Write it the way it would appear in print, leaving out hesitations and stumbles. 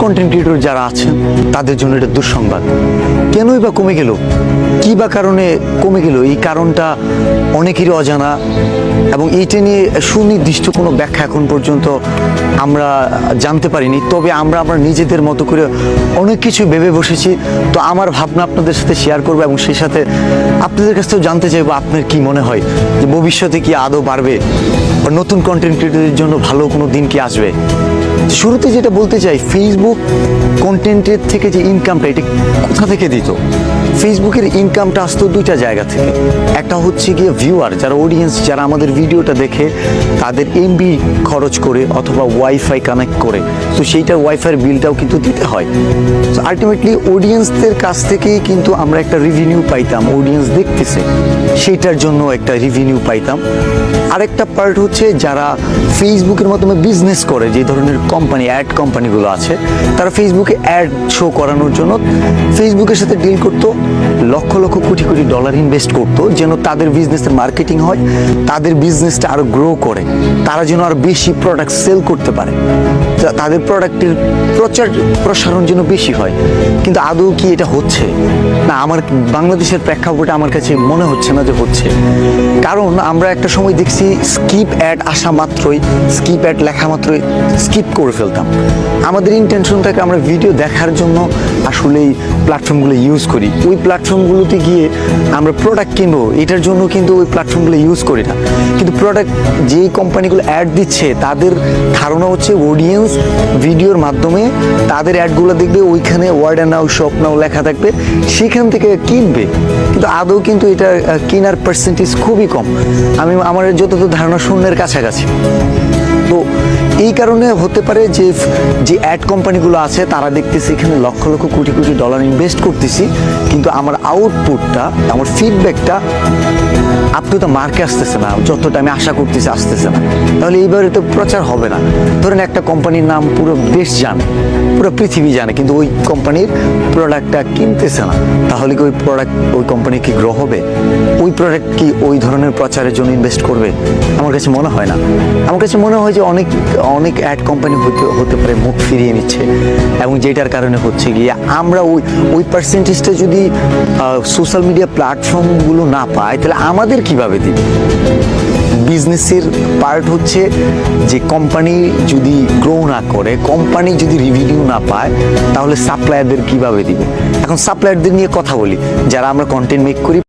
Content creator যারা আছেন তাদের জন্য এটা দুঃসংবাদ। কেনই বা কমে গেল, কি বা কারণে কমে গেল, এই কারণটা অনেকেরই অজানা এবং এইটা নিয়ে সুনির্দিষ্ট কোনো ব্যাখ্যা এখন পর্যন্ত আমরা জানতে পারিনি। তবে আমরা নিজেদের মতো করে অনেক কিছু ভেবে বসেছি। তো আমার ভাবনা আপনাদের সাথে শেয়ার করবো এবং সেই সাথে আপনাদের কাছ থেকেও জানতে চাইবো আপনার কি মনে হয় যে ভবিষ্যতে কি আদৌ বাড়বে বা নতুন কন্টেন্ট ক্রিয়েটরদের জন্য ভালো কোনো দিন কি আসবে। শুরুতে যেটা বলতে চাই, ফেসবুক কন্টেন্টের থেকে যে ইনকামটা, এটা কোথা থেকে দিত? ফেসবুকের ইনকামটা আসতো দুইটা জায়গা থেকে। একটা হচ্ছে গিয়ে ভিউয়ার, যারা অডিয়েন্স, যারা আমাদের ভিডিওটা দেখে তাদের এমবি খরচ করে অথবা ওয়াইফাই কানেক্ট করে, তো সেইটার ওয়াইফাইয়ের বিলটাও কিন্তু দিতে হয়। তো আলটিমেটলি অডিয়েন্সদের কাছ থেকেই কিন্তু আমরা একটা রিভিনিউ পাইতাম, অডিয়েন্স দেখতেছে সেইটার জন্য একটা রিভিনিউ পাইতাম। আরেকটা পার্ট হচ্ছে যারা ফেসবুকের মাধ্যমে বিজনেস করে, যে ধরনের কোম্পানি, অ্যাড কোম্পানিগুলো আছে, তারা ফেসবুকে অ্যাড শো করানোর জন্য ফেসবুকের সাথে ডিল করতো, লক্ষ লক্ষ কোটি কোটি ডলার ইনভেস্ট করতো যেন তাদের বিজনেসের মার্কেটিং হয়, তাদের বিজনেসটা আরো গ্রো করে, তারা যেন আরো বেশি প্রোডাক্ট সেল করতে পারে, তাদের প্রোডাক্টের প্রচার প্রসারণ যেন বেশি হয়। কিন্তু আদৌ কি এটা হচ্ছে না? আমার বাংলাদেশের প্রেক্ষাপটে আমার কাছে মনে হচ্ছে না যে হচ্ছে। কারণ আমরা একটা সময় দেখছি স্কিপ অ্যাড আসা মাত্রই, স্কিপ অ্যাড লেখা মাত্রই স্কিপ করে ফেলতাম। আমাদের ইন্টেনশন থাকে আমরা ভিডিও দেখার জন্য আসলে এই প্ল্যাটফর্মগুলো ইউজ করি। ওই প্ল্যাটফর্মগুলোতে গিয়ে আমরা প্রোডাক্ট কিনবো, এটার জন্য কিন্তু ওই প্ল্যাটফর্মগুলো ইউজ করি না। কিন্তু প্রোডাক্ট যেই কোম্পানিগুলো অ্যাড দিচ্ছে, তাদের ধারণা হচ্ছে অডিয়েন্স ভিডিওর মাধ্যমে তাদের অ্যাডগুলো দেখবে, ওইখানে ওয়ার্ড নাও, শপ নাও লেখা থাকবে, সেখান থেকে কিনবে। কিন্তু আদৌ কিন্তু এটা কেনার পার্সেন্টেজ খুবই কম। আমার যতদূর ধারণা শূন্যের কাছাকাছি। তো এই কারণে হতে পারে যে অ্যাড কোম্পানিগুলো আছে তারা দেখতেছে এখানে লক্ষ লক্ষ কোটি কোটি ডলার ইনভেস্ট করতেছি, কিন্তু আমার আউটপুটটা, আমার ফিডব্যাকটা আপনি তো মার্কে আসতেছে না, যতটা আমি আশা করতেছি আসতেছে না। তাহলে এইবারে তো প্রচার হবে না। ধরেন একটা কোম্পানির নাম পুরো দেশ জানে, পুরো পৃথিবী জানে, কিন্তু ওই কোম্পানির প্রোডাক্টটা কিনতেছে না, তাহলে কি ওই প্রোডাক্ট, ওই কোম্পানি কি গ্রো হবে? ওই প্রোডাক্ট কি ওই ধরনের প্রচারের জন্য ইনভেস্ট করবে? আমার কাছে মনে হয় না। আমার কাছে মনে হয় যে অনেক অনেক অ্যাড কোম্পানি হতে পারে মুখ ফিরিয়ে নিচ্ছে, এবং যেটার কারণে হচ্ছে গিয়ে আমরা ওই পার্সেন্টেজটা যদি সোশ্যাল মিডিয়া প্ল্যাটফর্মগুলো না পায়, তাহলে আমাদের কিভাবে দিবে? বিজনেসের পার্ট হচ্ছে যে কোম্পানি যদি গ্রো না করে, কোম্পানি যদি রিভিনিউ না পায়, তাহলে সাপ্লায়ারদের কিভাবে দিবে? এখন সাপ্লায়ারদের নিয়ে কথা বলি, যারা আমরা কন্টেন্ট মেক করি,